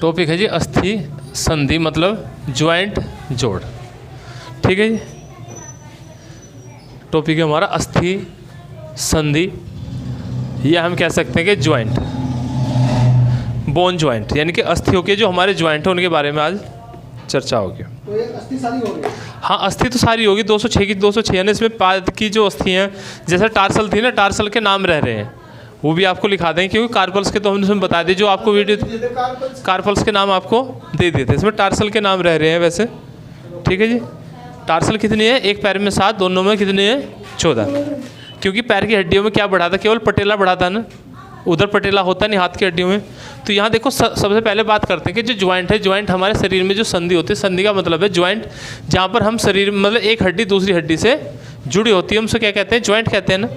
Topic है जी अस्थि संधि, मतलब ज्वाइंट जोड़। ठीक है जी, टॉपिक है हमारा अस्थि संधि, या हम कह सकते हैं कि ज्वाइंट, बोन ज्वाइंट, यानी कि अस्थियों के जो हमारे ज्वाइंट हैं उनके बारे में आज चर्चा होगी। तो ये अस्थि सारी हो गई? हाँ, अस्थि तो सारी होगी, 206 की 206 यानी इसमें पाद की जो अस्थि हैं, जैसे टार्सल थी ना, टार्सल के नाम रह रहे हैं, वो भी आपको लिखा दें, क्योंकि कार्पल्स के तो हमने इसमें बता दिए, जो आपको वीडियो कार्पल्स के नाम आपको दे दिए थे, इसमें टार्सल के नाम रह रहे हैं वैसे। ठीक है जी, टार्सल कितनी है? एक पैर में 7, दोनों में कितनी है? 14, क्योंकि पैर की हड्डियों में क्या बढ़ा था? केवल पटेला बढ़ा था ना, उधर पटेला होता नहीं हाथ की हड्डियों में। तो यहाँ देखो सबसे पहले बात करते हैं कि जो ज्वाइंट है, ज्वाइंट हमारे शरीर में जो संधि होती है, संधि का मतलब है ज्वाइंट, जहाँ पर हम शरीर मतलब एक हड्डी दूसरी हड्डी से जुड़ी होती है, हम उसे क्या कहते हैं? ज्वाइंट कहते हैं ना।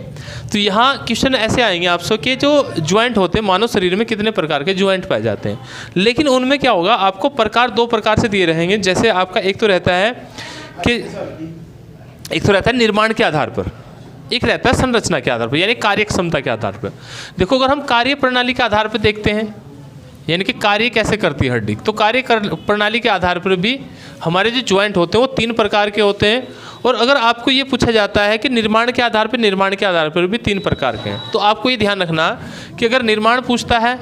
तो यहाँ क्वेश्चन ऐसे आएंगे आपसे कि जो ज्वाइंट होते हैं मानव शरीर में कितने प्रकार के ज्वाइंट पाए जाते हैं, लेकिन उनमें क्या होगा, आपको प्रकार 2 प्रकार से दिए रहेंगे। जैसे आपका एक तो रहता है कि एक तो रहता है निर्माण के आधार पर, एक रहता है संरचना के आधार पर, यानी कार्य क्षमता के आधार पर। देखो, अगर हम कार्य प्रणाली के आधार पर देखते हैं, यानी कि कार्य कैसे करती है हड्डी, तो कार्य प्रणाली के आधार पर भी हमारे जो ज्वाइंट होते हैं वो 3 प्रकार के होते हैं। और अगर आपको ये पूछा जाता है कि निर्माण के आधार पर, निर्माण के आधार पर भी 3 प्रकार के हैं, तो आपको ये ध्यान रखना कि अगर निर्माण पूछता है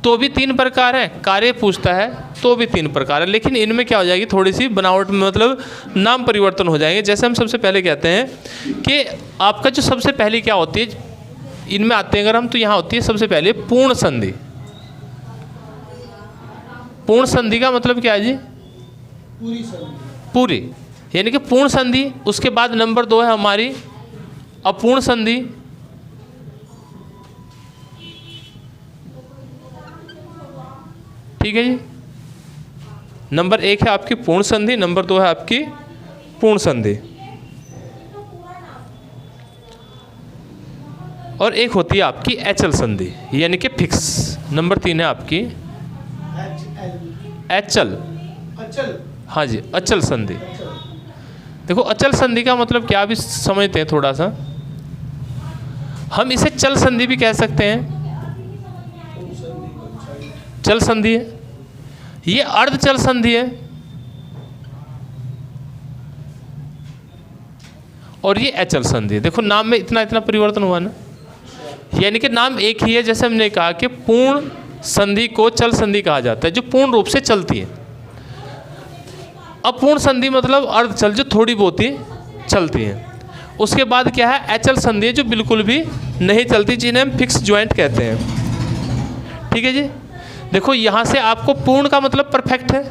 तो भी 3 प्रकार है, कार्य पूछता है तो भी 3 प्रकार है, लेकिन इनमें क्या हो जाएगी, थोड़ी सी बनावट में मतलब नाम परिवर्तन हो जाएंगे। जैसे हम सबसे पहले कहते हैं कि आपका जो सबसे पहली क्या होती है, इनमें आते हैं अगर हम, तो यहाँ होती है सबसे पहले पूर्ण संधि। पूर्ण संधि का मतलब क्या है जी? पूरी संधि, पूरी, यानी कि पूर्ण संधि। उसके बाद नंबर 2 है हमारी अपूर्ण संधि। ठीक है जी, नंबर 1 है आपकी पूर्ण संधि, नंबर 2 है आपकी पूर्ण संधि, और एक होती है आपकी एचल संधि, यानी कि फिक्स। नंबर 3 है आपकी एचल, अचल। हाँ जी, अचल संधि। देखो, अचल संधि का मतलब क्या भी समझते हैं थोड़ा सा, हम इसे चल संधि भी कह सकते हैं। चल संधि है, ये अर्ध चल संधि है, और ये अचल संधि है। देखो, नाम में इतना इतना परिवर्तन हुआ ना, यानी कि नाम एक ही है। जैसे हमने कहा कि पूर्ण संधि को चल संधि कहा जाता है, जो पूर्ण रूप से चलती है। अपूर्ण संधि मतलब अर्ध चल, जो थोड़ी बहुत ही चलती है। उसके बाद क्या है? अचल संधि, जो बिल्कुल भी नहीं चलती, जिन्हें हम फिक्स ज्वाइंट कहते हैं। ठीक है जी, देखो यहाँ से आपको पूर्ण का मतलब परफेक्ट है।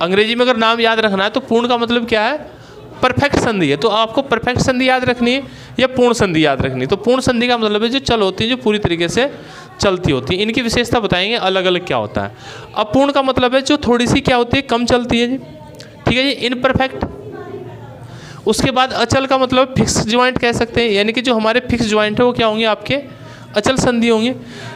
अंग्रेजी में अगर नाम याद रखना है तो पूर्ण का मतलब क्या है? परफेक्ट संधि है। तो आपको परफेक्ट संधि याद रखनी है या पूर्ण संधि याद रखनी है? तो पूर्ण संधि का मतलब है जो चल होती है, जो पूरी तरीके से चलती होती है। इनकी विशेषता बताएंगे अलग अलग क्या होता है। अपूर्ण का मतलब है जो थोड़ी सी क्या होती है? कम चलती है जी। ठीक है जी, इनपरफेक्ट। उसके बाद अचल का मतलब फिक्स ज्वाइंट कह सकते हैं, यानी कि जो हमारे फिक्स ज्वाइंट है वो क्या होंगे? आपके अचल संधि होंगे।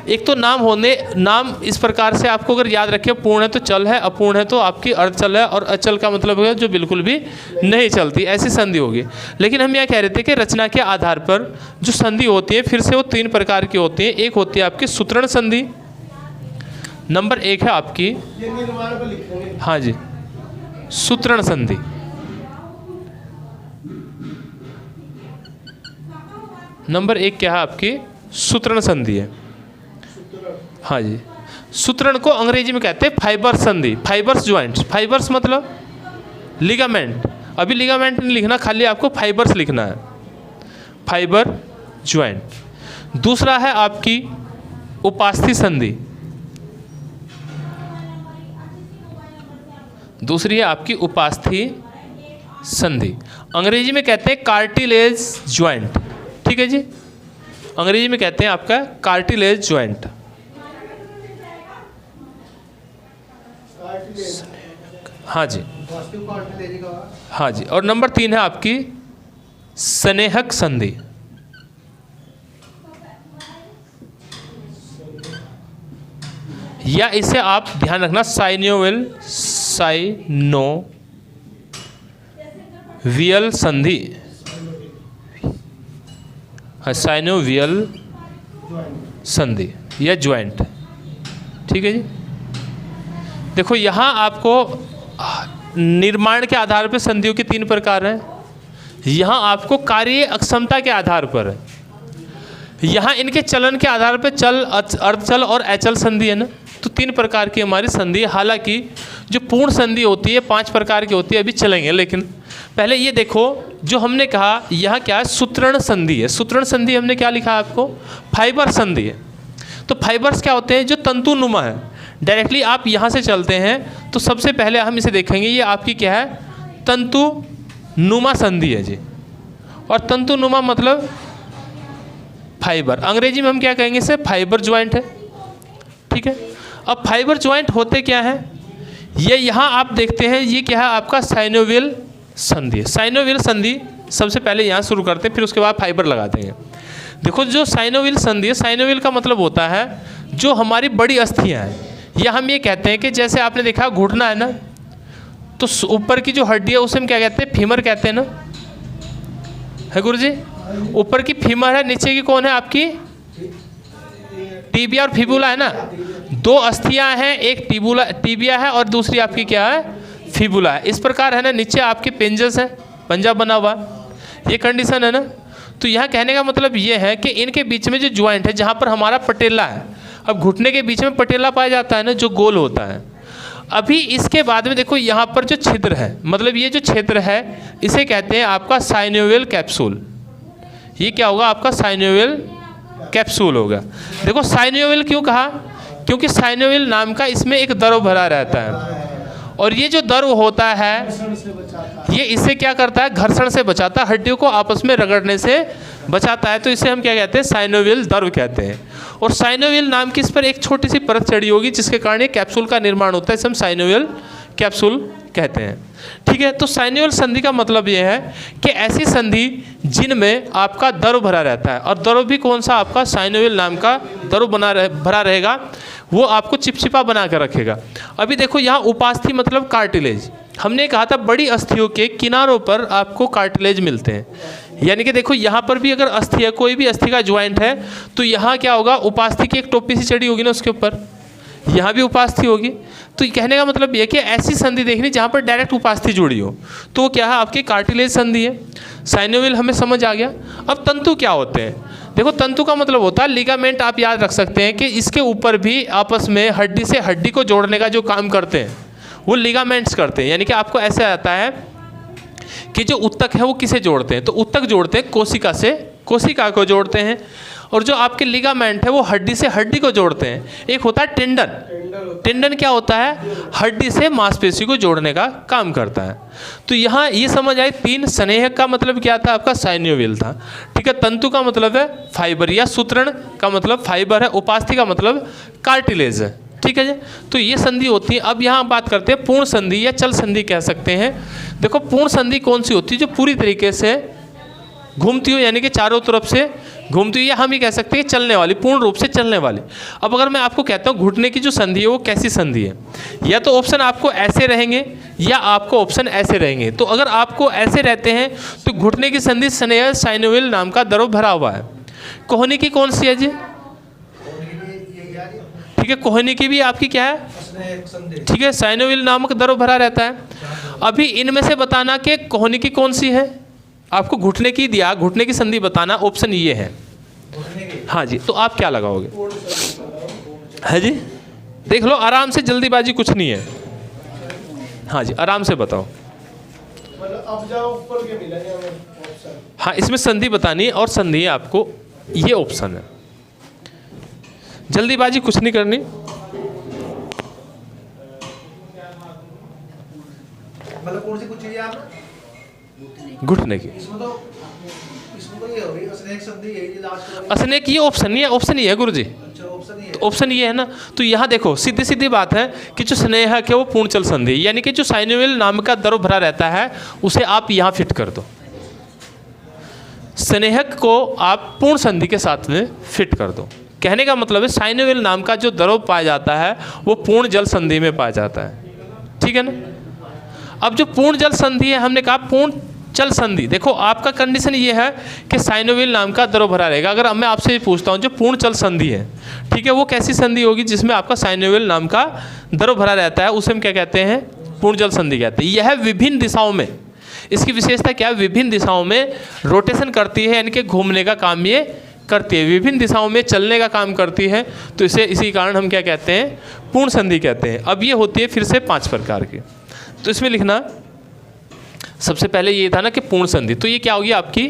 एक तो नाम इस प्रकार से आपको अगर याद रखें, पूर्ण है तो चल है, अपूर्ण है तो आपकी अर्धचल है, और अचल का मतलब है जो बिल्कुल भी नहीं चलती, ऐसी संधि होगी। लेकिन हम यह कह रहे थे कि रचना के आधार पर जो संधि होती है फिर से वो 3 प्रकार की होती है। एक होती है आपकी सूत्रण संधि, नंबर 1 है आपकी, हाँ जी, सूत्रण संधि। नंबर 1 क्या है आपकी? सूत्रण संधि है। हाँ जी, सूत्रण को अंग्रेजी में कहते हैं फाइबर संधि, फाइबर्स ज्वाइंट्स। फाइबर्स मतलब लिगामेंट, अभी लिगामेंट नहीं लिखना, खाली आपको फाइबर्स लिखना है, फाइबर ज्वाइंट। दूसरा है आपकी उपास्थि संधि, दूसरी है आपकी उपास्थि संधि, अंग्रेजी में कहते हैं कार्टिलेज ज्वाइंट। ठीक है जी, अंग्रेजी में कहते हैं आपका कार्टिलेज ज्वाइंट। हाँ जी, हाँ जी। और नंबर 3 है आपकी स्नेहक संधि, या इसे आप ध्यान रखना साइनोवियल संधि, साइनोवियल संधि या ज्वाइंट। ठीक है जी। देखो यहाँ आपको निर्माण के आधार पर संधियों के 3 प्रकार हैं। यहाँ आपको कार्य अक्षमता के आधार पर है। यहाँ इनके चलन के आधार पर चल, अर्धचल और अचल संधि है ना। तो 3 प्रकार की हमारी संधि। हालांकि जो पूर्ण संधि होती है 5 प्रकार की होती है, अभी चलेंगे। लेकिन पहले ये देखो जो हमने कहा यहाँ क्या है, सूत्रण संधि है। सूत्रण संधि हमने क्या लिखा आपको, फाइबर संधि है। तो फाइबर्स क्या होते हैं, जो तंतुनुमा है। डायरेक्टली आप यहाँ से चलते हैं तो सबसे पहले हम इसे देखेंगे, ये आपकी क्या है, तंतुनुमा संधि है जी। और तंतुनुमा मतलब फाइबर, अंग्रेजी में हम क्या कहेंगे इसे, फाइबर ज्वाइंट है। ठीक है। अब फाइबर ज्वाइंट होते क्या है, ये यहाँ आप देखते हैं, ये क्या है आपका साइनोवियल संधि। साइनोवियल संधि सबसे पहले यहाँ शुरू करते हैं, फिर उसके बाद फाइबर लगाते हैं। देखो जो साइनोवियल संधि है, साइनोवियल का मतलब होता है जो हमारी बड़ी अस्थियाँ हैं, या हम ये कहते हैं कि जैसे आपने देखा घुटना है ना, तो ऊपर की जो हड्डी है उसे हम क्या कहते हैं, फीमर कहते हैं ना, है गुरु जी। ऊपर की फीमर है, नीचे की कौन है आपकी, टीबिया और फिबुला है ना। 2 अस्थियां हैं, एक टीबिया है और दूसरी आपकी क्या है, फिबुला है। इस प्रकार है ना, नीचे आपके पेंजस है, पंजा बना हुआ, ये कंडीशन है ना। तो यहाँ कहने का मतलब ये है कि इनके बीच में जो ज्वाइंट है, जहाँ पर हमारा पटेला है, अब घुटने के बीच में पटेला पाया जाता है ना, जो गोल होता है। अभी इसके बाद में देखो यहाँ पर जो छिद्र है, मतलब ये जो क्षेत्र है इसे कहते हैं आपका साइनोवियल कैप्सूल। ये क्या होगा आपका, साइनोवियल कैप्सूल होगा। देखो साइनोवियल क्यों कहा, क्योंकि साइनोवियल नाम का इसमें एक द्रव भरा रहता है, और ये जो द्रव होता है ये इससे क्या करता है, घर्षण से बचाता है, हड्डियों को आपस में रगड़ने से बचाता है। तो इसे हम क्या कहते हैं, साइनोवियल द्रव कहते हैं। और साइनोवियल नाम की इस पर एक छोटी सी परत चढ़ी होगी, जिसके कारण ये कैप्सूल का निर्माण होता है, इसे हम साइनोवियल कैप्सूल कहते हैं। ठीक है। तो साइनोवियल संधि का मतलब ये है कि ऐसी संधि जिनमें आपका द्रव भरा रहता है, और द्रव भी कौन सा आपका, साइनोवियल नाम का द्रव भरा रहेगा, वो आपको चिपचिपा बना कर रखेगा। अभी देखो यहाँ उपास्थि मतलब कार्टिलेज, हमने कहा था बड़ी अस्थियों के किनारों पर आपको कार्टिलेज मिलते हैं। यानी कि देखो यहाँ पर भी अगर अस्थि है, कोई भी अस्थि का ज्वाइंट है, तो यहाँ क्या होगा, उपास्थि की एक टोपी सी चढ़ी होगी ना उसके ऊपर, यहाँ भी उपास्थि होगी। तो कहने का मतलब ये कि ऐसी संधि देखनी जहाँ पर डायरेक्ट उपास्थि जुड़ी हो, तो क्या है आपकी कार्टिलेज संधि है। साइनोवियल हमें समझ आ गया। अब तंतु क्या होते हैं, देखो तंतु का मतलब होता है लिगामेंट। आप याद रख सकते हैं कि इसके ऊपर भी आपस में हड्डी से हड्डी को जोड़ने का जो काम करते हैं वो लिगामेंट्स करते हैं। यानी कि आपको ऐसे आता है कि जो उत्तक है वो किसे जोड़ते हैं, तो उत्तक जोड़ते हैं कोशिका से, कोशिका को जोड़ते हैं। और जो आपके लिगामेंट है वो हड्डी से हड्डी को जोड़ते हैं। एक होता है टेंडन। टेंडन क्या होता है, हड्डी से मांसपेशी को जोड़ने का काम करता है। तो यहाँ ये समझ आए 3। स्नेहक का मतलब क्या था आपका, साइनोवियल था। ठीक है। तंतु का मतलब है फाइबर, या सूत्रण का मतलब फाइबर है, उपास्थि का मतलब कार्टिलेज है। ठीक है जी। तो ये संधि होती है। अब यहाँ बात करते हैं पूर्ण संधि या चल संधि कह सकते हैं। देखो पूर्ण संधि कौन सी होती है, जो पूरी तरीके से घूमती हो, यानी कि चारों तरफ से घूमती हुई, या हम ये कह सकते हैं चलने वाली, पूर्ण रूप से चलने वाली। अब अगर मैं आपको कहता हूँ घुटने की जो संधि है वो कैसी संधि है, या तो ऑप्शन आपको ऐसे रहेंगे या आपको ऑप्शन ऐसे रहेंगे। तो अगर आपको ऐसे रहते हैं तो घुटने की संधि स्नेह साइनोवियल नाम का द्रव भरा हुआ है। कोहनी की कौन सी है जी, ठीक है, कोहनी की भी आपकी क्या है, ठीक है, साइनोवियल नामक द्रव भरा रहता है। अभी इनमें से बताना कि कोहनी की कौन सी है, आपको घुटने की दिया, घुटने की संधि बताना, ऑप्शन ये है। हाँ जी, तो आप क्या लगाओगे, है जी, देख लो आराम से, जल्दीबाजी कुछ नहीं है। हाँ जी, आराम से बताओ। अब जाओ ऊपर के मिला ऑप्शन। हाँ, इसमें संधि बतानी है और संधि आपको ये ऑप्शन है, जल्दीबाजी कुछ नहीं करनी। मतलब कौन सी कुछ चीजें आप घुटने की, इसमें तो ये हो गई स्नेक संधि, यही लास्ट स्नेक, ये ऑप्शन नहीं है, ऑप्शन ये है गुरुजी, अच्छा ऑप्शन ही है, ऑप्शन ये है ना। तो यहाँ देखो सीधी सीधी बात है कि जो स्नेहक है वो पूर्ण चल संधि, यानी कि जो साइनोवियल नाम का द्रव भरा रहता है उसे आप यहाँ फिट कर दो, स्नेहक को आप पूर्ण संधि के साथ में फिट कर दो। कहने का मतलब है साइनोवियल नाम का जो द्रव पाया जाता है वो पूर्ण जल संधि में पाया जाता है, ठीक है ना। अब जो पूर्ण जल संधि है, हमने कहा पूर्ण चल संधि। देखो आपका कंडीशन ये है कि साइनोवियल नाम का द्रव भरा रहेगा। अगर मैं आपसे पूछता हूँ जो पूर्ण चल संधि है, ठीक है, वो कैसी संधि होगी जिसमें आपका साइनोवियल नाम का द्रव भरा रहता है, उसे हम क्या कहते हैं, पूर्ण जल संधि कहते हैं। यह विभिन्न दिशाओं में, इसकी विशेषता क्या है, विभिन्न दिशाओं में रोटेशन करती है, यानी कि घूमने का काम ये करती है, विभिन्न दिशाओं में चलने का काम करती है, तो इसे इसी कारण हम क्या कहते हैं, पूर्ण संधि कहते हैं। अब ये होती है फिर से 5 प्रकार की, तो इसमें लिखना सबसे पहले ये था ना कि पूर्ण संधि, तो ये क्या होगी आपकी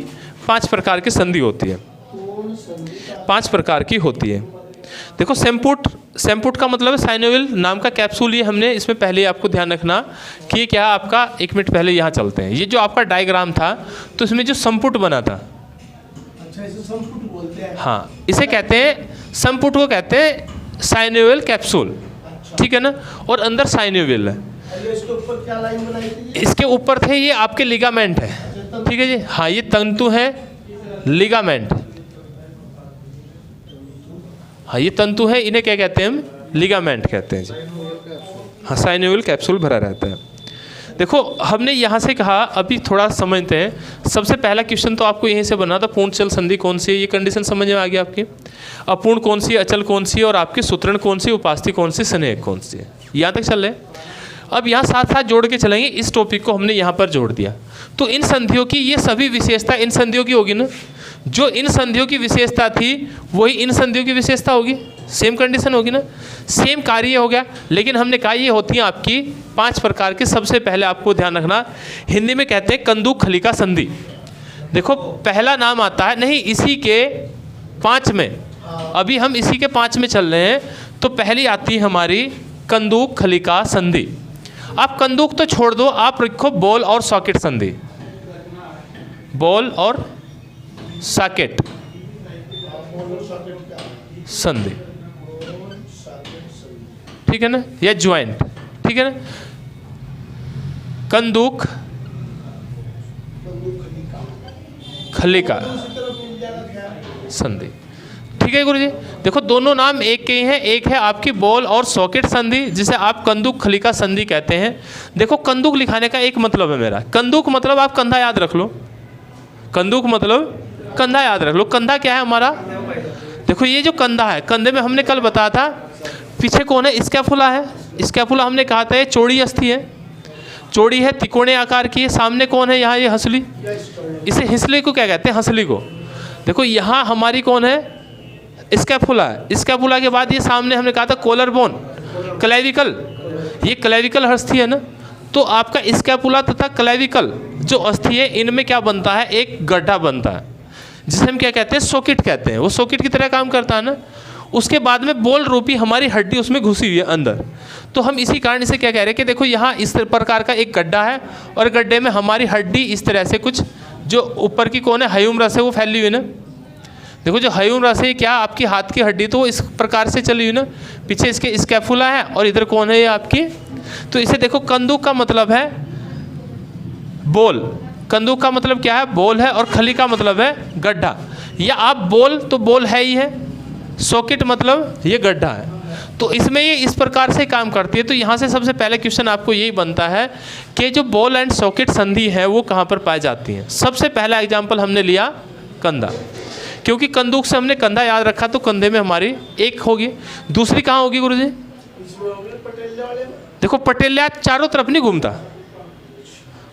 5 प्रकार की संधि होती है, 5 प्रकार की होती है। देखो सेम्पुट का मतलब है साइनोवियल नाम का कैप्सूल, ये हमने इसमें पहले आपको ध्यान रखना कि ये क्या आपका, 1 मिनट पहले यहाँ चलते हैं, ये जो आपका डायग्राम था तो इसमें जो संपुट बना था, अच्छा इसे संपुट बोलते हैं। हाँ इसे कहते हैं, संपुट को कहते हैं साइनोवियल कैप्सूल, ठीक है ना, और अंदर साइनोवियल है। इसके ऊपर क्या लाइन बनाई थी? इसके ऊपर थे ये आपके लिगामेंट है, ठीक है जी, हाँ ये तंतु है, लिगामेंट, हाँ ये तंतु है, इन्हें क्या कहते हैं हम, लिगामेंट कहते हैं जी। हाँ साइनोवियल कैप्सूल भरा रहता है। देखो हमने यहाँ से कहा, अभी थोड़ा समझते हैं। सबसे पहला क्वेश्चन तो आपको यहीं से बना था, पूर्ण चल संधि कौन सी है, ये कंडीशन समझ में आ गई आपकी। अपूर्ण कौन सी, अचल कौन सी, और आपकी सूत्रण कौन सी, उपास्थि कौन सी, स्नेहक कौन सी है, यहाँ तक चल रहे। अब यहाँ साथ साथ जोड़ के चलेंगे, इस टॉपिक को हमने यहाँ पर जोड़ दिया। तो इन संधियों की ये सभी विशेषता इन संधियों की होगी ना, जो इन संधियों की विशेषता थी वही इन संधियों की विशेषता होगी, सेम कंडीशन होगी ना, सेम कार्य हो गया। लेकिन हमने कहा ये होती हैं आपकी 5 प्रकार की। सबसे पहले आपको ध्यान रखना, हिंदी में कहते हैं कंदुक खलिका संधि। देखो पहला नाम आता है, नहीं इसी के 5 में, अभी हम इसी के 5 में चल रहे हैं, तो पहली आती है हमारी कंदुक खलिका संधि। आप कंदुक तो छोड़ दो, आप रखो बॉल और सॉकेट संधि, बॉल और सॉकेट संधि, ठीक है ना, या ज्वाइंट, ठीक है ना, कंदुक खलिका संधि, ठीक है गुरुजी। देखो दोनों नाम एक के ही हैं, एक है आपकी बॉल और सॉकेट संधि जिसे आप कंदुक खलिका संधि कहते हैं। देखो कंदुक लिखाने का एक मतलब है मेरा, कंदुक मतलब आप कंधा याद रख लो, कंदुक मतलब कंधा याद रख लो। कंधा क्या है हमारा, देखो ये जो कंधा है, कंधे में हमने कल बताया था पीछे कौन है, स्कैपुला है। स्कैपुला हमने कहा था ये चौड़ी अस्थि है, चौड़ी है, तिकोने आकार की है। सामने कौन है, यहाँ ये हंसली, इसे हंसली को क्या कहते हैं, हंसली को। देखो यहाँ हमारी कौन है, स्कैपुला है। स्कैपुला के बाद ये सामने हमने कहा था कॉलर बोन, क्लेविकल, ये क्लेविकल अस्थि है ना। तो आपका स्कैपुला तथा क्लेविकल जो अस्थि है, इनमें क्या बनता है, एक गड्ढा बनता है जिसे हम क्या कहते हैं, सॉकेट कहते हैं। वो सॉकेट की तरह काम करता है ना। उसके बाद में बॉल रूपी हमारी हड्डी उसमें घुसी हुई है अंदर, तो हम इसी कारण इसे क्या कह रहे हैं कि देखो यहाँ इस प्रकार का एक गड्ढा है और गड्ढे में हमारी हड्डी इस तरह से कुछ, जो ऊपर की कौन है, हयूमरस है, वो फैली हुई है ना। देखो जो हयूमरस है क्या, आपकी हाथ की हड्डी, तो वो इस प्रकार से चली हुई ना, पीछे इसके स्कैपुला है और इधर कौन है, ये आपकी। तो इसे देखो कंदुक का मतलब है बॉल, कंदुक का मतलब क्या है, बॉल है, और खली का मतलब है गड्ढा। या आप बॉल तो बॉल है ही है, सॉकेट मतलब ये गड्ढा है। तो इसमें ये इस प्रकार से काम करती है। तो यहाँ से सबसे पहले क्वेश्चन आपको यही बनता है कि जो बॉल एंड सॉकेट संधि है वो कहाँ पर पाई जाती है। सबसे पहला एग्जाम्पल हमने लिया कंधा, क्योंकि कंदुक से हमने कंधा याद रखा, तो कंधे में हमारी एक होगी। दूसरी कहाँ होगी गुरुजी, देखो पटेला चारों तरफ नहीं घूमता,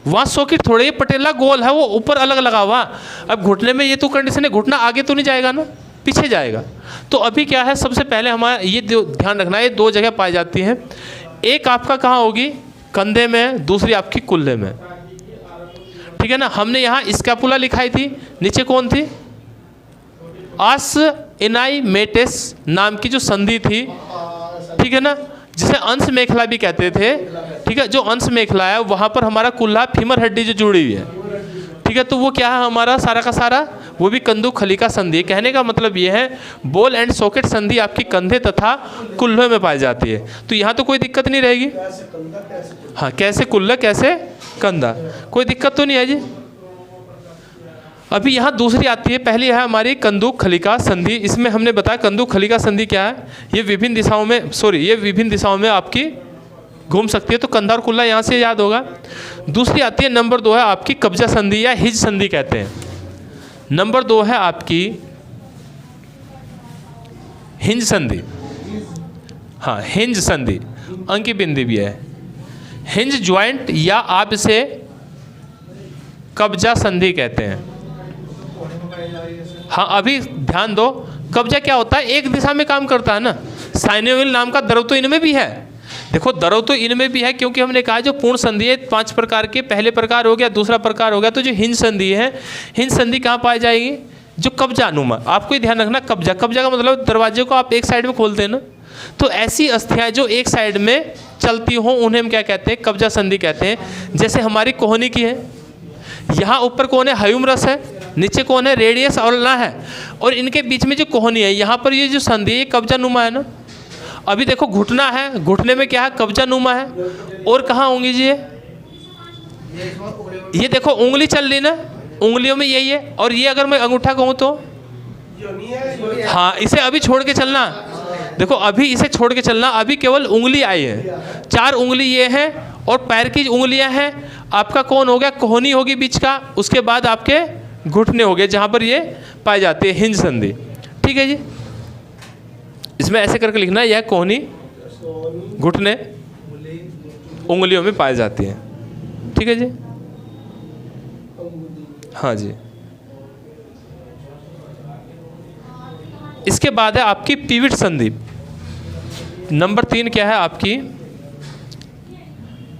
वहाँ सॉकेट थोड़े ही, पटेला गोल है, वो ऊपर अलग लगा हुआ। अब घुटने में ये तो कंडीशन है, घुटना आगे तो नहीं जाएगा ना, पीछे जाएगा। तो अभी क्या है, सबसे पहले हमारा ये ध्यान रखना है, ये 2 जगह पाई जाती हैं। एक आपका कहाँ होगी, कंधे में, दूसरी आपकी कुल्ले में, ठीक है ना। हमने यहाँ स्कैपुला लिखाई थी, नीचे कौन थी, आस इनाई मेटेस नाम की जो संधि थी, ठीक है ना, जिसे अंश मेखला भी कहते थे, ठीक है। जो अंश मेखला है वहाँ पर हमारा कुल्ला फीमर हड्डी जो जुड़ी हुई है, ठीक है। तो वो क्या है हमारा सारा का सारा, वो भी कंदुक खलिका संधि। कहने का मतलब ये है बॉल एंड सॉकेट संधि आपकी कंधे तथा कुल्लों में पाई जाती है। तो यहाँ तो कोई दिक्कत नहीं रहेगी, हाँ कैसे कुल्ला कैसे कंधा, कोई दिक्कत तो नहीं है जी। अभी यहाँ दूसरी आती है, पहली है हमारी कंदुक खलिका संधि। इसमें हमने बताया कंदुक खलिका संधि क्या है, ये विभिन्न दिशाओं में, ये विभिन्न दिशाओं में आपकी घूम सकती है, तो कंधा और कुल्ला यहाँ से याद होगा। दूसरी आती है नंबर 2 है आपकी कब्जा संधि या हिज संधि कहते हैं। नंबर 2 है आपकी हिंज संधि। हाँ, हिंज संधि, अंक की बिंदी भी है। हिंज ज्वाइंट या आप इसे कब्जा संधि कहते हैं। हाँ, अभी ध्यान दो, कब्जा क्या होता है, एक दिशा में काम करता है ना। साइनोवियल नाम का द्रव तो इनमें भी है। देखो, द्रव तो इनमें भी है, क्योंकि हमने कहा जो पूर्ण संधि है 5 प्रकार के, पहले प्रकार हो गया, दूसरा प्रकार हो गया, तो जो हिंज संधि है, हिंज संधि कहाँ पाई जाएगी, जो कब्जा अनुमा। आपको ही ध्यान रखना, कब्जा, कब्जा का मतलब दरवाजे को आप एक साइड में खोलते हैं ना, तो ऐसी अस्थियाँ जो एक साइड में चलती हों उन्हें हम क्या कहते हैं, कब्जा संधि कहते हैं। जैसे हमारी कोहनी की है, यहाँ ऊपर कौन है, हयूमरस है, नीचे कौन है, रेडियस और अल्ना है, और इनके बीच में जो कोहनी है, यहाँ पर ये जो संधि है ये कब्जा नुमा है ना। अभी देखो घुटना है, घुटने में क्या है, कब्जा नुमा है। और कहाँ होंगी जी ये देखो उंगली चल रही ना, उंगलियों में यही है। और ये अगर मैं अंगूठा कहूँ तो हाँ, इसे अभी छोड़ के चलना। देखो अभी इसे छोड़ के चलना, अभी केवल उंगली आई है, 4 उंगली ये है और पैर की उंगलियां हैं। आपका कौन हो गया, कोहनी होगी बीच का, उसके बाद आपके घुटने हो गए जहाँ पर ये पाए जाते हैं हिंज संधि। ठीक है जी, इसमें ऐसे करके लिखना, यह कोहनी, घुटने, उंगलियों में पाए जाती हैं। ठीक है जी, हाँ जी। इसके बाद है आपकी पीविट संधि। नंबर 3 क्या है आपकी,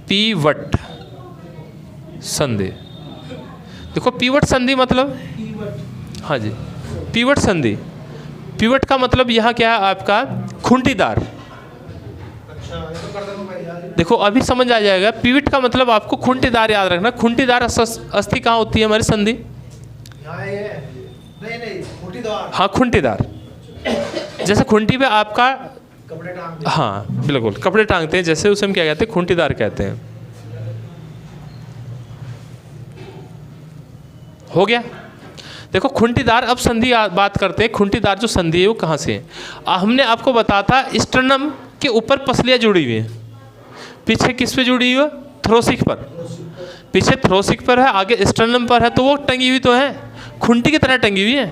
पीवट संधि। देखो पीवट संधि मतलब, हाँ जी, पीवट संधि, पीवट का मतलब यहाँ क्या है आपका, खूंटीदार। देखो अभी समझ आ जाएगा, पीवट का मतलब आपको खूंटीदार याद रखना। खूंटीदार अस्थि कहाँ होती है हमारी संधि, हाँ खूंटीदार। जैसे खूंटी पे आपका कपड़े टांगते, हाँ बिल्कुल कपड़े टांगते हैं, जैसे उसे हम क्या कहते हैं, खूंटीदार कहते हैं। हो गया। देखो खूंटीदार, अब संधि बात करते हैं। खूंटीदार जो संधि है वो कहाँ से है, हमने आपको बताया था स्टर्नम के ऊपर पसलियाँ जुड़ी हुई हैं, पीछे किस पे जुड़ी हुई है, थ्रोसिक पर। पीछे थ्रोसिक पर है, आगे स्टर्नम पर है, तो वो टंगी हुई तो है, खूंटी की तरह टंगी हुई है।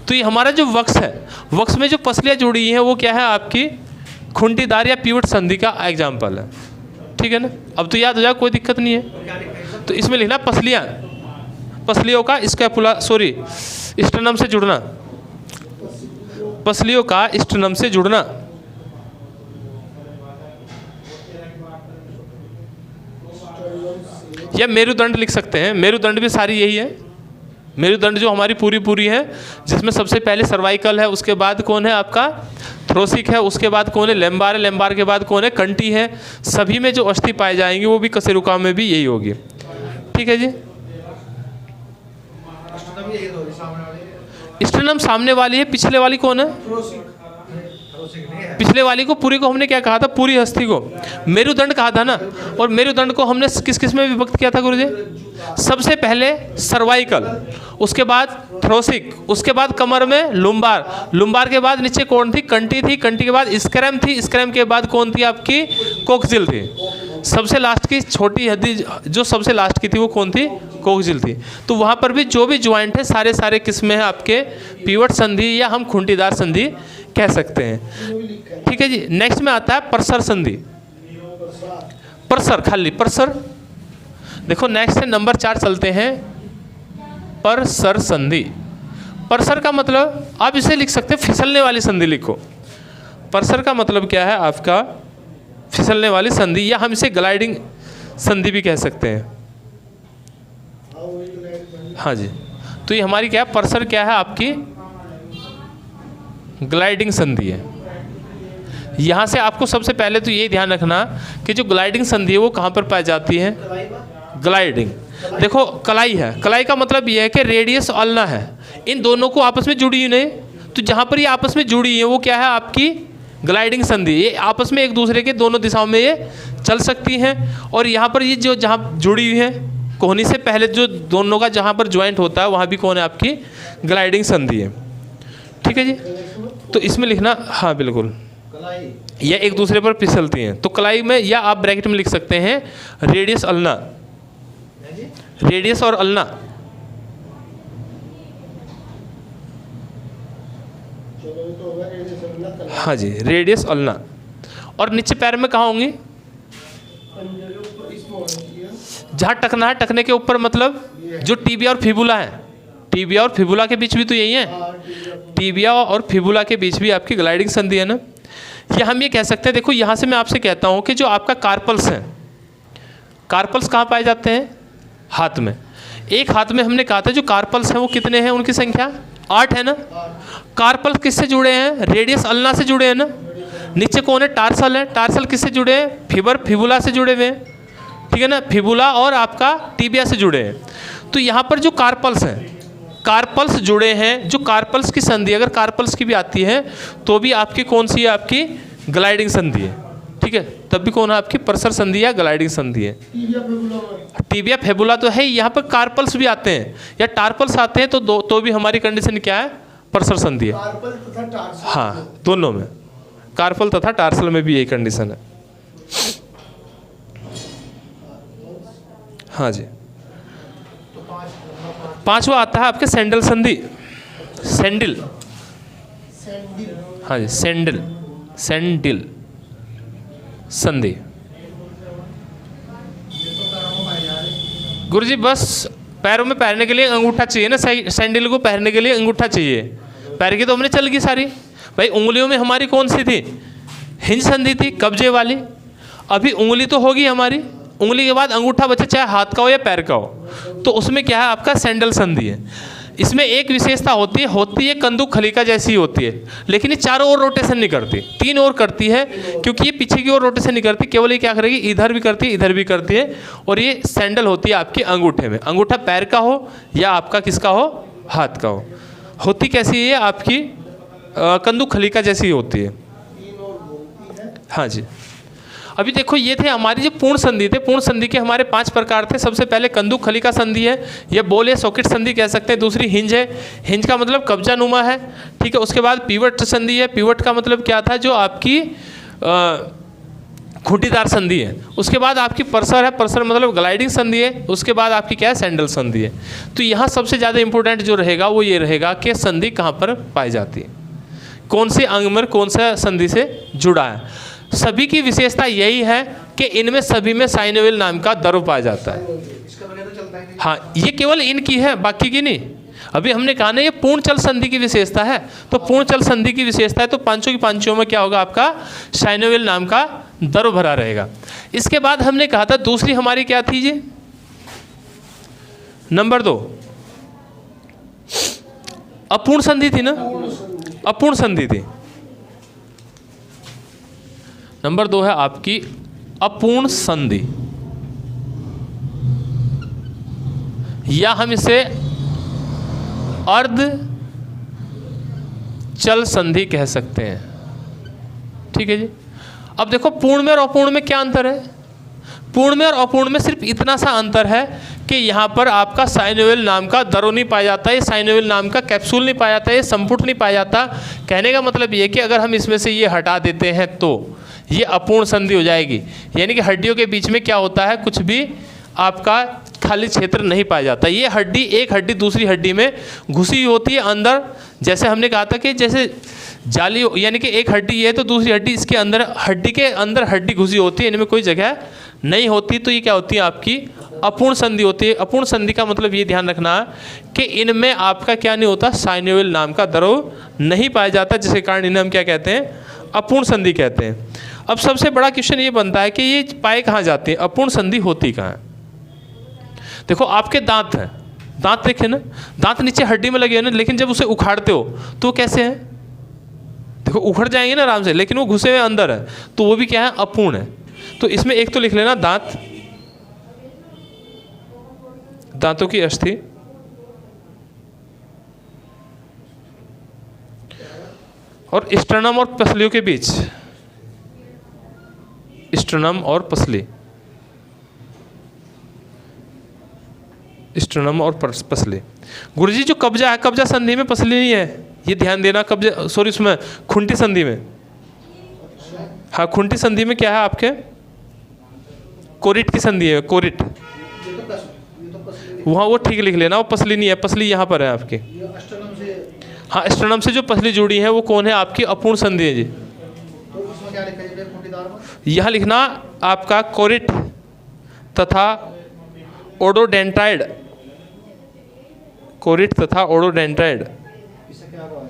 तो ये हमारा जो वक्स है, वक्स में जो पसलियाँ जुड़ी हुई हैं वो क्या है आपकी, खूंटीदार या पीवट संधि का एग्जाम्पल है। ठीक है ना, अब तो याद हो जाए, कोई दिक्कत नहीं है। तो इसमें लिखना पसलियाँ, पसलियों का स्कैपुला, सॉरी स्टर्नम से जुड़ना, पसलियों का स्टर्नम से जुड़ना। या मेरुदंड लिख सकते हैं, मेरुदंड भी सारी यही है। मेरुदंड जो हमारी पूरी है, जिसमें सबसे पहले सर्वाइकल है, उसके बाद कौन है आपका थ्रोसिक है, उसके बाद कौन है लेम्बार है, लेम्बार के बाद कौन है कंटी है। सभी में जो अस्थि पाए जाएंगे वो भी कशेरुका में भी यही होगी। ठीक है जी, स्टर्नम सामने वाली है, पिछले वाली कौन है, पिछले वाली को, पूरी को हमने क्या कहा था, पूरी अस्थि को मेरुदंड कहा था ना। और मेरुदंड को हमने किस किस में विभक्त किया था गुरुजी, सबसे पहले सर्वाइकल, उसके बाद थ्रोसिक, उसके बाद कमर में लुम्बार, लुम्बार के बाद नीचे कौन थी, कंटी थी, कंटी के बाद स्क्रैम थी, स्क्रैम के बाद कौन थी आपकी, कोक्सिल थी। सबसे लास्ट की छोटी हड्डी जो सबसे लास्ट की थी वो कौन थी, कोक्सिल थी। तो वहाँ पर भी जो भी ज्वाइंट है सारे सारे किस में है आपके, पीवट संधि या हम खूंटीदार संधि कह सकते हैं। ठीक है जी, नेक्स्ट में आता है परसर संधि। परसर, खाली परसर। देखो नेक्स्ट है नंबर 4 चलते हैं, परसर संधि। परसर का मतलब आप इसे लिख सकते हैं, फिसलने वाली संधि लिखो। परसर का मतलब क्या है आपका, फिसलने वाली संधि, या हम इसे ग्लाइडिंग संधि भी कह सकते हैं। हाँ जी, तो ये हमारी क्या है, परसर क्या है आपकी, ग्लाइडिंग संधि है। यहाँ से आपको सबसे पहले तो ये ध्यान रखना कि जो ग्लाइडिंग संधि है वो कहाँ पर पाई जाती है, ग्लाइडिंग। देखो कलाई है, कलाई का मतलब ये है कि रेडियस अल्ना है, इन दोनों को आपस में जुड़ी हुई नहीं, तो जहाँ पर ये आपस में जुड़ी है वो क्या है आपकी ग्लाइडिंग संधि। ये आपस में एक दूसरे के दोनों दिशाओं में ये चल सकती हैं। और यहाँ पर ये जो जहाँ जुड़ी हुई है, कोहनी से पहले जो दोनों का जहाँ पर ज्वाइंट होता है वहाँ भी कौन है आपकी ग्लाइडिंग संधि है। ठीक है जी, तो इसमें लिखना, हाँ बिल्कुल कलाई या एक दूसरे पर फिसलती हैं। तो कलाई में, या आप ब्रैकेट में लिख सकते हैं रेडियस अल्ना, है जी। रेडियस और अल्ना। चलो ये तो होगा रेडियस अल्ना कलाई। हाँ जी, रेडियस अल्ना। और नीचे पैर में कहाँ होंगी? पंजे के ऊपर इसमें होना चाहिए। जहाँ टकना है, टकने के ऊपर मतलब जो टीबिया और फिबुला है, टीबिया और फिबुला के बीच भी तो यही है। हाँ, ठीक है। टीबिया और फिबुला के बीच भी आपकी ग्लाइडिंग संधि है ना। या हम ये कह सकते हैं, देखो यहाँ से मैं आपसे कहता हूँ कि जो आपका कार्पल्स है, कार्पल्स कहाँ पाए जाते हैं? हाथ में। एक हाथ में हमने कहा था जो कार्पल्स हैं वो कितने हैं, उनकी संख्या 8 है ना। कार्पल्स किससे जुड़े हैं? रेडियस अल्ना से जुड़े हैं ना। नीचे कौन है? टार्सल है। टार्सल किससे जुड़े हैं? फीबर फिबुला से जुड़े हुए हैं, ठीक है ना। फिबुला और आपका टीबिया से जुड़े हैं। तो यहाँ पर जो कार्पल्स हैं, कार्पल्स जुड़े हैं, जो कार्पल्स की संधि अगर कार्पल्स की भी आती है तो भी आपकी कौन सी है? आपकी ग्लाइडिंग संधि है, ठीक है। तब भी कौन है? आपकी परसर संधि या ग्लाइडिंग संधि है। टीबिया फेबुला तो है, यहाँ पर कार्पल्स भी आते हैं या टार्पल्स आते हैं तो भी हमारी कंडीशन क्या है? परसर संधि है। कार्पल तथा टार्सल। हाँ, दोनों में, कार्पल तथा टार्सल में भी यही कंडीशन है। हाँ जी। पांचवा आता है आपके सैंडल संधि, सैंडल। हाँ जी, सैंडल, सैंडल संधि। गुरुजी बस पैरों में पहनने के लिए अंगूठा चाहिए ना, सैंडल को पहनने के लिए अंगूठा चाहिए। पैर की तो हमने चल गई सारी भाई। उंगलियों में हमारी कौन सी थी? हिंज संधि थी, कब्जे वाली। अभी उंगली तो होगी हमारी, उंगली के बाद अंगूठा बचे, चाहे हाथ का हो या पैर का हो, तो उसमें क्या है? आपका सैंडल संधि है। इसमें एक विशेषता होती है कंदुक खलिका जैसी ही होती है, लेकिन ये चारों ओर रोटेशन नहीं करती, 3 ओर करती है, क्योंकि ये पीछे की ओर रोटेशन नहीं करती। केवल ये क्या करेगी? इधर भी करती है, इधर भी करती है। और ये सैंडल होती है आपके अंगूठे में। अंगूठा पैर का हो या आपका किसका हो? हाथ का हो। होती कैसी है? आपकी कंदुक खलिका जैसी होती है। हाँ जी। अभी देखो ये थे हमारी जो पूर्ण संधि थे। पूर्ण संधि के हमारे 5 प्रकार थे। सबसे पहले कंदुक खलिका संधि है, ये बोल या सॉकेट संधि कह सकते हैं। दूसरी हिंज है, हिंज का मतलब कब्जा नुमा है, ठीक है। उसके बाद पीवट संधि है, पीवट का मतलब क्या था? जो आपकी खूंटीदार संधि है। उसके बाद आपकी परसर है, परसर मतलब ग्लाइडिंग संधि है। उसके बाद आपकी क्या है? सैंडल संधि है। तो यहाँ सबसे ज़्यादा इंपॉर्टेंट जो रहेगा वो ये रहेगा कि संधि कहाँ पर पाई जाती है, कौन से अंग में कौन सा संधि से जुड़ा है। सभी की विशेषता यही है कि इनमें सभी में साइनोवियल नाम का द्रव पाया जाता है। इसका बगैर तो चलता ही नहीं। हाँ, ये केवल इनकी है, बाकी की नहीं। अभी हमने कहा ना ये पूर्ण चल संधि की विशेषता है, तो पूर्ण चल संधि की विशेषता है तो पांचों की पांचों में क्या होगा? आपका साइनोवियल नाम का द्रव भरा रहेगा। इसके बाद हमने कहा था दूसरी हमारी क्या थी जी? नंबर 2 अपूर्ण संधि थी ना, अपूर्ण संधि थी। नंबर 2 है आपकी अपूर्ण संधि, या हम इसे अर्ध चल संधि कह सकते हैं, ठीक है जी। अब देखो पूर्ण में और अपूर्ण में क्या अंतर है? पूर्ण में और अपूर्ण में सिर्फ इतना सा अंतर है कि यहाँ पर आपका साइनोवियल नाम का द्रव नहीं पाया जाता है, साइनोवियल नाम का कैप्सूल नहीं पाया जाता है, संपुट नहीं पाया जाता। कहने का मतलब ये कि अगर हम इसमें से ये हटा देते हैं तो ये अपूर्ण संधि हो जाएगी। यानी कि हड्डियों के बीच में क्या होता है? कुछ भी आपका खाली क्षेत्र नहीं पाया जाता। ये हड्डी, एक हड्डी दूसरी हड्डी में घुसी होती है अंदर। जैसे हमने कहा था कि जैसे जाली, यानी कि एक हड्डी ये है तो दूसरी हड्डी इसके अंदर, हड्डी के अंदर हड्डी घुसी होती है, इनमें कोई जगह नहीं होती। तो ये क्या होती है? आपकी अपूर्ण संधि होती है। अपूर्ण संधि का मतलब ये ध्यान रखना कि इनमें आपका क्या नहीं होता? साइनोवियल नाम का द्रव नहीं पाया जाता, जिसके कारण इन्हें हम क्या कहते हैं? अपूर्ण संधि कहते हैं। अब सबसे बड़ा क्वेश्चन ये बनता है कि ये पाए कहाँ जाते हैं? अपूर्ण संधि होती कहाँ है? देखो आपके दांत हैं, दांत देखे ना, दांत नीचे हड्डी में लगे हैं ना, लेकिन जब उसे उखाड़ते हो तो कैसे हैं? देखो उखड़ जाएंगे ना आराम से, लेकिन वो घुसे हुए अंदर है, तो वो भी क्या है? अपूर्ण है। तो इसमें एक तो लिख लेना दांत, दांतों की अस्थि, और स्टर्नम और पसलियों के बीच, स्टर्नम और पसली, स्टर्नम और पसली। गुरुजी जो कब्जा है, कब्जा संधि में पसली नहीं है, ये ध्यान देना। कब्जा, सॉरी, उसमें खूंटी संधि में, है। हाँ, खुंटी संधि में क्या है आपके? कोरिट की संधि है, कोरिट। ये तो पसली वहाँ वो ठीक लिख लेना, वो पसली नहीं है, पसली यहाँ पर है आपकी। ये अष्टनम से, हाँ, स्टर्नम से जो पसली जुड़ी है वो कौन है? आपकी अपूर्ण संधि है जी। तो उसमें क्या लिखा है खूंटीदार में? यहाँ लिखना आपका कोरिट तथा ओडोडेंटाइड, कोरिट तथा ओडोडेंटाइड। इससे क्या हुआ है?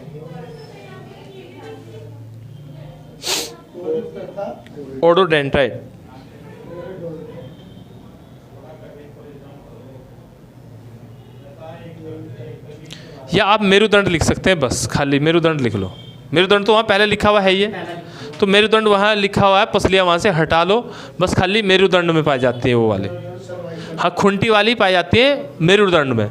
ओडोडेंटाइड। या आप मेरुदंड लिख सकते हैं, बस खाली मेरुदंड लिख लो। मेरुदंड तो वहाँ पहले लिखा हुआ है, ये तो मेरुदंड वहाँ लिखा हुआ है, पसलियाँ वहाँ से हटा लो, बस खाली मेरुदंड में पाई जाती है वो वाले। हाँ, खुंटी वाली पाई जाती है मेरुदंड में।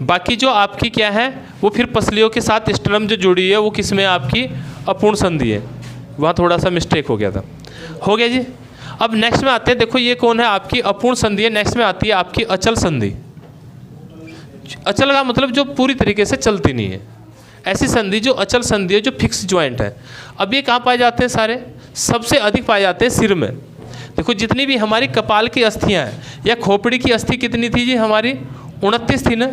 बाकी जो आपकी क्या है वो फिर पसलियों के साथ स्टर्नम जो जुड़ी है वो किस में? आपकी अपूर्ण संधि है। वहाँ थोड़ा सा मिस्टेक हो गया था। हो गया जी। अब नेक्स्ट में आते हैं, देखो ये कौन है? आपकी अपूर्ण संधि है। नेक्स्ट में आती है आपकी अचल संधि। अचल का मतलब जो पूरी तरीके से चलती नहीं है, ऐसी संधि जो अचल संधि है, जो फिक्स ज्वाइंट है। अब ये कहाँ पाए जाते हैं? सारे सबसे अधिक पाए जाते हैं सिर में। देखो जितनी भी हमारी कपाल की अस्थियाँ हैं या खोपड़ी की अस्थि कितनी थी जी हमारी? 29 थी ना।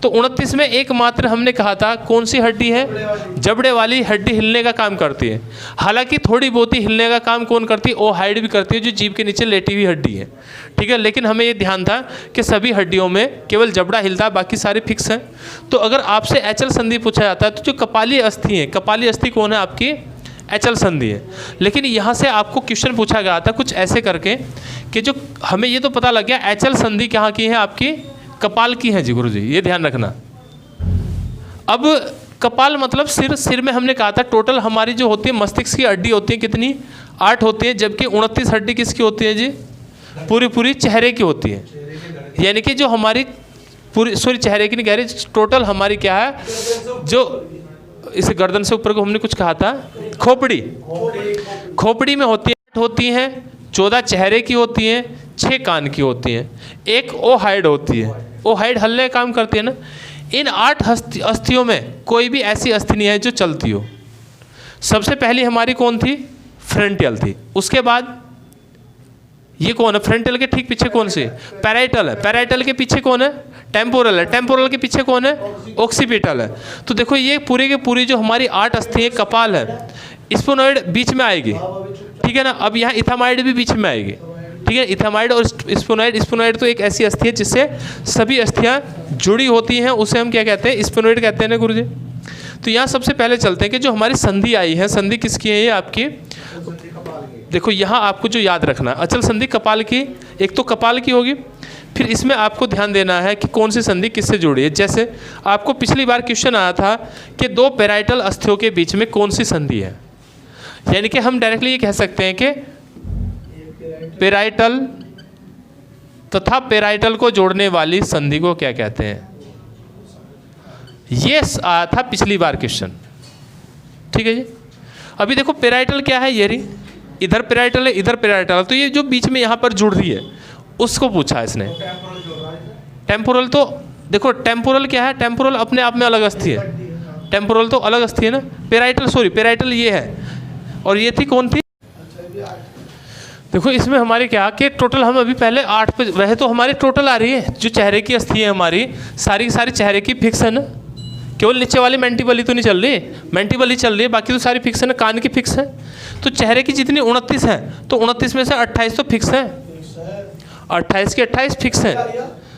तो 29 में एकमात्र हमने कहा था कौन सी हड्डी है? जबड़े वाली हड्डी हिलने का काम करती है। हालांकि थोड़ी बहुत ही हिलने का काम कौन करती है? ओहाइड भी करती है, जो जीभ के नीचे लेटी हुई हड्डी है। ठीक है, लेकिन हमें ये ध्यान था कि सभी हड्डियों में केवल जबड़ा हिलता है, बाकी सारे फिक्स हैं। तो अगर आपसे एचल संधि पूछा जाता है तो जो कपाली अस्थि है, कपाली अस्थि कौन है? आपकी एचल संधि है। लेकिन यहाँ से आपको क्वेश्चन पूछा गया था कुछ ऐसे करके कि जो हमें ये तो पता लग गया एचल संधि कहाँ की है? आपकी कपाल की है जी गुरुजी, ये ध्यान रखना। अब कपाल मतलब सिर। सिर में हमने कहा था टोटल हमारी जो होती है मस्तिष्क की हड्डी होती है कितनी? 8 होती है, जबकि 29 हड्डी किसकी होती है जी? पूरी चेहरे की होती है। यानी कि जो हमारी पूरी, सॉरी चेहरे की नहीं कह रही, टोटल हमारी क्या है? जो इस गर्दन से ऊपर को हमने कुछ कहा था, खोपड़ी। खोपड़ी में होती हैं 14 चेहरे की होती हैं, 6 कान की होती हैं, 1 ओहाइड होती है। ओहाइड हल्ले काम करती है ना। इन 8 अस्थियों में कोई भी ऐसी अस्थि नहीं है जो चलती हो। सबसे पहली हमारी कौन थी? फ्रंटियल थी। उसके बाद ये कौन है? फ्रंटियल के ठीक पीछे कौन सी? पैराइटल है। पैराइटल के पीछे कौन है? टेम्पोरल है। टेम्पोरल के पीछे कौन है? ऑक्सीपिटल है। तो देखो ये पूरी के पूरी जो हमारी 8 अस्थि कपाल है, स्फेनोइड बीच में आएगी। ठीक है ना। अब यहाँ इथामाइड भी बीच में आएगी। ठीक है, इथामाइड और स्फेनोइड। स्फेनोइड तो एक ऐसी अस्थि है जिससे सभी अस्थियाँ जुड़ी होती हैं, उसे हम क्या कहते हैं? स्फेनोइड कहते हैं ना गुरुजी। तो यहाँ सबसे पहले चलते हैं कि जो हमारी संधि आई है, संधि किसकी है? ये आपकी, देखो यहाँ आपको जो याद रखना है, अचल संधि कपाल की, एक तो कपाल की होगी, फिर इसमें आपको ध्यान देना है कि कौन सी संधि किससे जुड़ी है। जैसे आपको पिछली बार क्वेश्चन आया था कि 2 पैराइटल अस्थियों के बीच में कौन सी संधि है। यानी कि हम डायरेक्टली ये कह सकते हैं कि पैराइटल तथा पैराइटल को जोड़ने वाली संधि को क्या कहते हैं। ये आया था पिछली बार क्वेश्चन। ठीक है जी। अभी देखो पैराइटल क्या है? ये रही, इधर पैराइटल है, इधर पैराइटल है, तो ये जो बीच में यहाँ पर जुड़ रही है उसको पूछा है इसने। टेम्पोरल तो देखो, टेम्पोरल क्या है? टेम्पोरल अपने आप में अलग अस्थि है। टेम्पोरल तो अलग अस्थि है ना। पैराइटल, सॉरी पैराइटल ये है, और ये थी कौन थी? देखो इसमें हमारे क्या कि टोटल हम अभी पहले 8 पे, वह तो हमारी टोटल आ रही है जो चेहरे की अस्थि है हमारी, सारी की सारी चेहरे की फिक्स है ना। केवल नीचे वाली मेंटिबली तो नहीं चल रही, मेंटिबली चल रही है, बाकी तो सारी फिक्स है ना। कान की फिक्स है। तो चेहरे की जितनी 29 है, तो 29 में से 28 तो फिक्स है, 28 के 28 फिक्स है।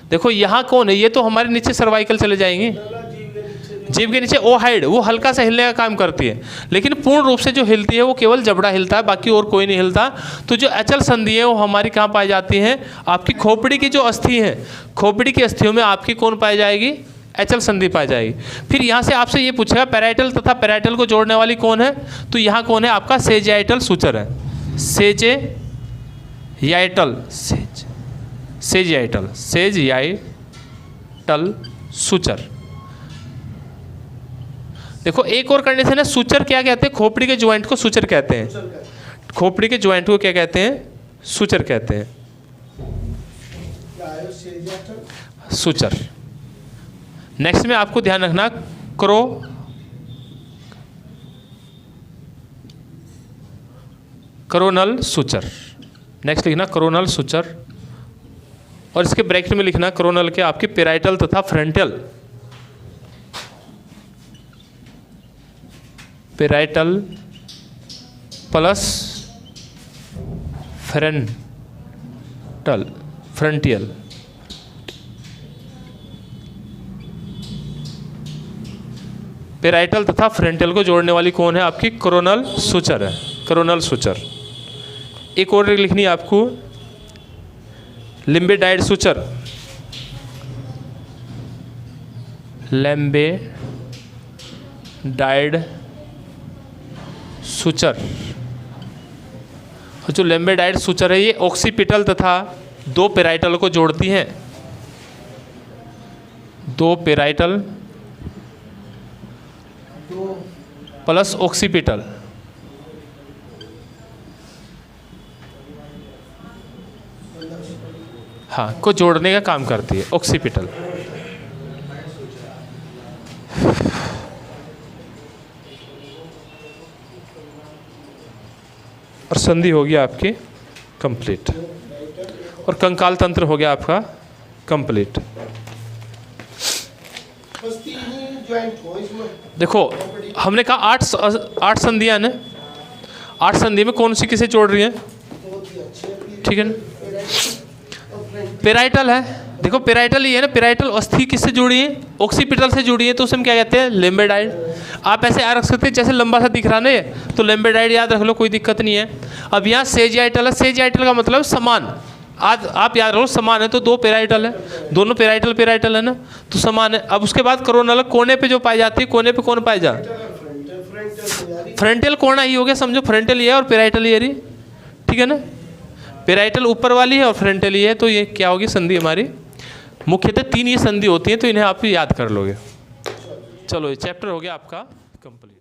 देखो यहाँ कौन है? ये तो हमारे नीचे सर्वाइकल चले जाएंगे, जीभ के नीचे ओहाइड, वो हल्का सा हिलने का काम करती है, लेकिन पूर्ण रूप से जो हिलती है वो केवल जबड़ा हिलता है, बाकी और कोई नहीं हिलता। तो जो अचल संधि है वो हमारी कहाँ पाई जाती है? आपकी खोपड़ी की जो अस्थि है, खोपड़ी की अस्थियों में आपकी कौन पाई जाएगी? एचल संधि पाई जाएगी। फिर यहाँ से आपसे ये पूछेगा पैराइटल तथा पैराइटल को जोड़ने वाली कौन है? तो यहाँ कौन है? आपका सेजियाइटल सूचर है। सेजियाइटल सूचर। देखो एक और कंडीशन है, सूचर क्या कहते हैं? खोपड़ी के ज्वाइंट को सूचर कहते हैं। खोपड़ी के ज्वाइंट को क्या कहते हैं? सूचर कहते हैं, सूचर। नेक्स्ट में आपको ध्यान रखना कोरोनल सुचर। नेक्स्ट लिखना कोरोनल सुचर, और इसके ब्रैकेट में लिखना कोरोनल के आपके पेराइटल तथा फ्रंटल, पेराइटल प्लस फ्रंटियल। पेराइटल तथा फ्रंटियल को जोड़ने वाली कौन है? आपकी कोरोनल सुचर है, कोरोनल सुचर। एक और लिखनी है आपको लिम्बेडाइड सुचर, लिम्बेडाइड सुचर। जो लिम्बेडाइड सुचर है ये ऑक्सीपिटल तथा दो पेराइटल को जोड़ती हैं, दो पेराइटल प्लस ऑक्सीपिटल। हाँ, को जोड़ने का काम करती है ऑक्सीपिटल। और संधि हो गया आपकी कंप्लीट, और कंकाल तंत्र हो गया आपका कंप्लीट। देखो हमने कहा आठ संधियां ना, 8 संधि में कौन सी किसे जोड़ रही है? ठीक है ना, पेराइटल है। देखो पेराइटल ही है ना, पेराइटल अस्थि किससे जुड़ी है? ऑक्सीपिटल से जुड़ी है, तो उसे हम क्या कहते हैं? लिम्बेडाइड। आप ऐसे याद रख सकते हैं, जैसे लंबा सा दिख रहा ना ये, तो लिम्बेडाइड याद रख लो, कोई दिक्कत नहीं है। अब यहाँ सेजियाइटल है, सेजियाइटल का मतलब समान। आज आप याद रखो समान है, तो दो पेराइटल है, दोनों पेराइटल है ना, तो समान है। अब उसके बाद कोरोनल कोने पे जो पाई जाती है, कोने पे कौन पाई जा? फ्रंटियल कोना ही हो गया, समझो फ्रंटियल ये है और पेराइटल ये रही, ठीक है ना। पेराइटल ऊपर वाली है और फ्रंटियल ये है, तो ये क्या होगी? संधि हमारी मुख्यतः 3 ये संधि होती है, तो इन्हें आप याद कर लोगे। चलो ये चैप्टर हो गया आपका कंप्लीट।